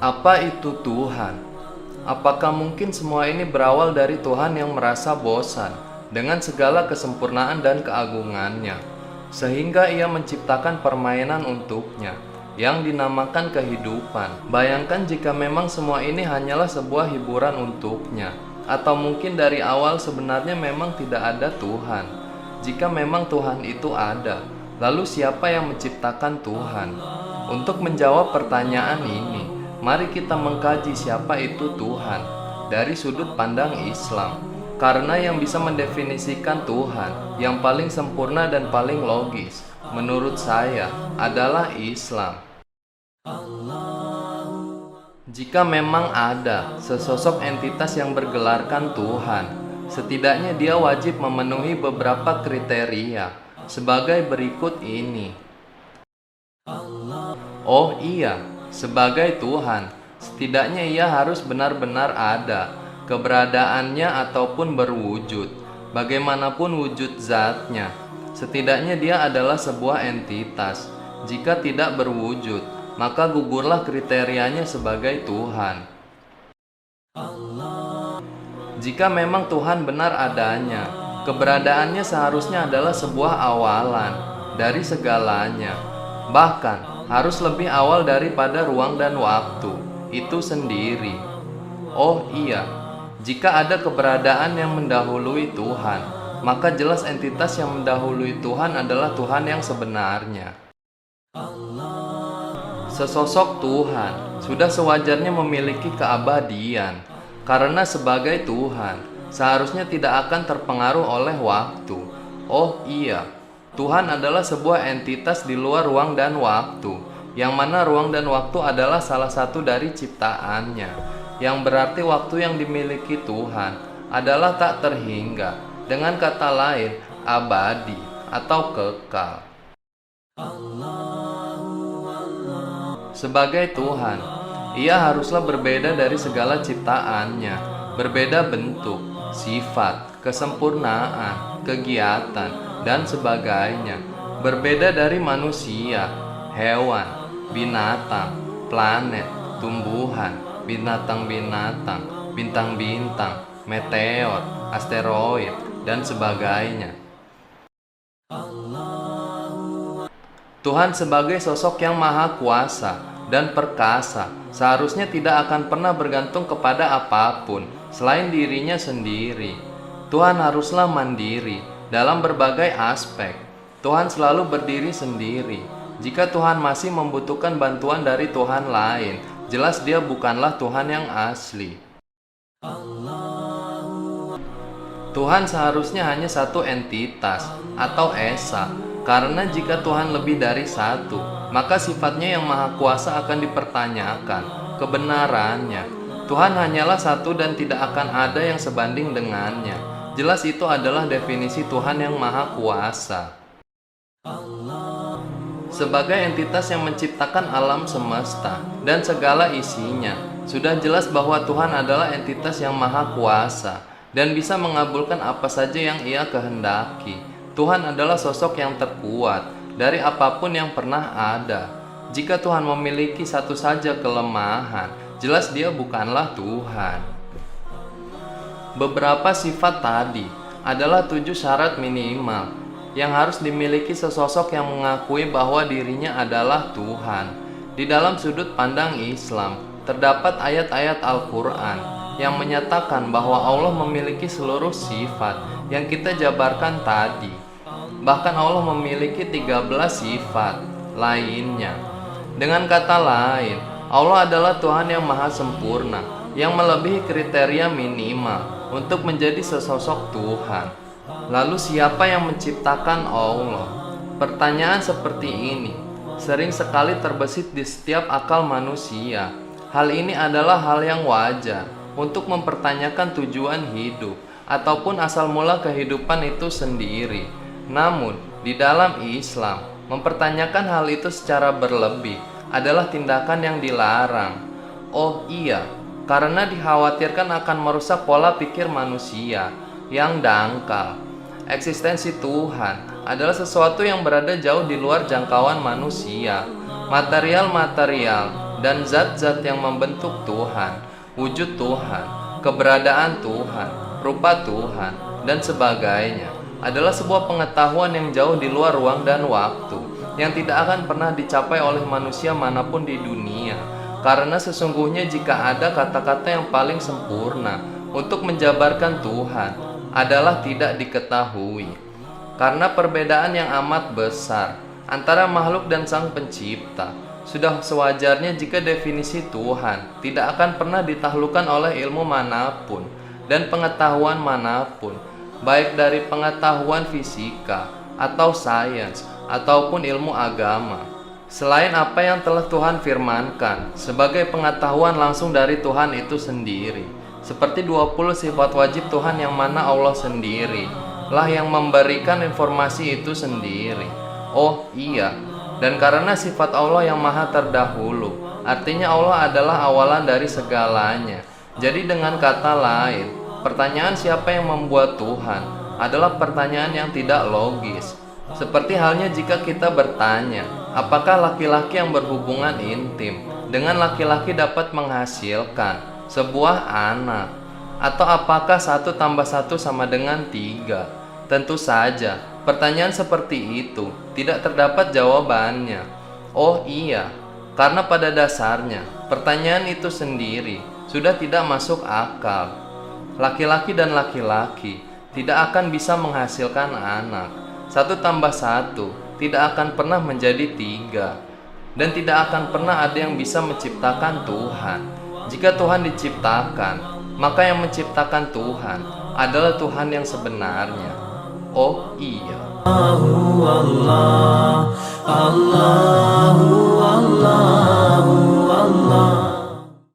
Apa itu Tuhan? Apakah mungkin semua ini berawal dari Tuhan yang merasa bosan dengan segala kesempurnaan dan keagungannya, sehingga ia menciptakan permainan untuknya yang dinamakan kehidupan? Bayangkan jika memang semua ini hanyalah sebuah hiburan untuknya, atau mungkin dari awal sebenarnya memang tidak ada Tuhan. Jika memang Tuhan itu ada, lalu siapa yang menciptakan Tuhan? Untuk menjawab pertanyaan ini, mari kita mengkaji siapa itu Tuhan dari sudut pandang Islam. Karena yang bisa mendefinisikan Tuhan yang paling sempurna dan paling logis, menurut saya, adalah Islam. Jika memang ada sesosok entitas yang bergelarkan Tuhan, setidaknya dia wajib memenuhi beberapa kriteria sebagai berikut ini. Oh iya, sebagai Tuhan, setidaknya ia harus benar-benar ada, keberadaannya ataupun berwujud, bagaimanapun wujud zatnya. Setidaknya dia adalah sebuah entitas. Jika tidak berwujud, maka gugurlah kriterianya sebagai Tuhan. Jika memang Tuhan benar adanya, keberadaannya seharusnya adalah sebuah awalan dari segalanya. Bahkan harus lebih awal daripada ruang dan waktu itu sendiri. Oh iya, jika ada keberadaan yang mendahului Tuhan, maka jelas entitas yang mendahului Tuhan adalah Tuhan yang sebenarnya. Sesosok Tuhan sudah sewajarnya memiliki keabadian, karena sebagai Tuhan seharusnya tidak akan terpengaruh oleh waktu. Oh iya, Tuhan adalah sebuah entitas di luar ruang dan waktu, yang mana ruang dan waktu adalah salah satu dari ciptaannya, yang berarti waktu yang dimiliki Tuhan adalah tak terhingga, dengan kata lain, abadi atau kekal. Sebagai Tuhan, ia haruslah berbeda dari segala ciptaannya, berbeda bentuk, sifat, kesempurnaan, kegiatan, dan sebagainya, berbeda dari manusia, hewan, binatang, planet, tumbuhan, binatang-binatang, bintang-bintang, meteor, asteroid, dan sebagainya. Tuhan sebagai sosok yang maha kuasa dan perkasa seharusnya tidak akan pernah bergantung kepada apapun selain dirinya sendiri. Tuhan haruslah mandiri dalam berbagai aspek. Tuhan selalu berdiri sendiri. Jika Tuhan masih membutuhkan bantuan dari Tuhan lain, jelas dia bukanlah Tuhan yang asli. Tuhan seharusnya hanya satu entitas atau esa, karena jika Tuhan lebih dari satu, maka sifatnya yang maha kuasa akan dipertanyakan kebenarannya. Tuhan hanyalah satu dan tidak akan ada yang sebanding dengannya. Jelas itu adalah definisi Tuhan yang maha kuasa. Sebagai entitas yang menciptakan alam semesta dan segala isinya, sudah jelas bahwa Tuhan adalah entitas yang maha kuasa dan bisa mengabulkan apa saja yang ia kehendaki. Tuhan adalah sosok yang terkuat dari apapun yang pernah ada. Jika Tuhan memiliki satu saja kelemahan, jelas dia bukanlah Tuhan. Beberapa sifat tadi adalah 7 syarat minimal yang harus dimiliki sesosok yang mengakui bahwa dirinya adalah Tuhan. Di dalam sudut pandang Islam, terdapat ayat-ayat Al-Quran yang menyatakan bahwa Allah memiliki seluruh sifat yang kita jabarkan tadi. Bahkan Allah memiliki 13 sifat lainnya. Dengan kata lain, Allah adalah Tuhan yang maha sempurna, yang melebihi kriteria minimal untuk menjadi sesosok Tuhan. Lalu siapa yang menciptakan Allah? Pertanyaan seperti ini sering sekali terbesit di setiap akal manusia. Hal ini adalah hal yang wajar untuk mempertanyakan tujuan hidup ataupun asal mula kehidupan itu sendiri. Namun, di dalam Islam, mempertanyakan hal itu secara berlebih adalah tindakan yang dilarang. Oh iya, karena dikhawatirkan akan merusak pola pikir manusia yang dangkal. Eksistensi Tuhan adalah sesuatu yang berada jauh di luar jangkauan manusia. Material-material dan zat-zat yang membentuk Tuhan, wujud Tuhan, keberadaan Tuhan, rupa Tuhan, dan sebagainya adalah sebuah pengetahuan yang jauh di luar ruang dan waktu, yang tidak akan pernah dicapai oleh manusia manapun di dunia. Karena sesungguhnya jika ada kata-kata yang paling sempurna untuk menjabarkan Tuhan adalah tidak diketahui. Karena perbedaan yang amat besar antara makhluk dan Sang Pencipta, sudah sewajarnya jika definisi Tuhan tidak akan pernah ditaklukkan oleh ilmu manapun dan pengetahuan manapun, baik dari pengetahuan fisika atau sains ataupun ilmu agama, selain apa yang telah Tuhan firmankan sebagai pengetahuan langsung dari Tuhan itu sendiri. Seperti 20 sifat wajib Tuhan yang mana Allah sendiri lah yang memberikan informasi itu sendiri. Oh iya, dan karena sifat Allah yang maha terdahulu, artinya Allah adalah awalan dari segalanya. Jadi dengan kata lain, pertanyaan siapa yang membuat Tuhan adalah pertanyaan yang tidak logis. Seperti halnya jika kita bertanya, apakah laki-laki yang berhubungan intim dengan laki-laki dapat menghasilkan sebuah anak? Atau apakah 1 tambah 1 sama dengan 3? Tentu saja, pertanyaan seperti itu tidak terdapat jawabannya. Oh iya, karena pada dasarnya pertanyaan itu sendiri sudah tidak masuk akal. Laki-laki dan laki-laki tidak akan bisa menghasilkan anak. 1 tambah 1 tidak akan pernah menjadi 3. Dan tidak akan pernah ada yang bisa menciptakan Tuhan. Jika Tuhan diciptakan, maka yang menciptakan Tuhan adalah Tuhan yang sebenarnya. Oh iya. Allahu Allah, Allahu Allah, Allahu Allah.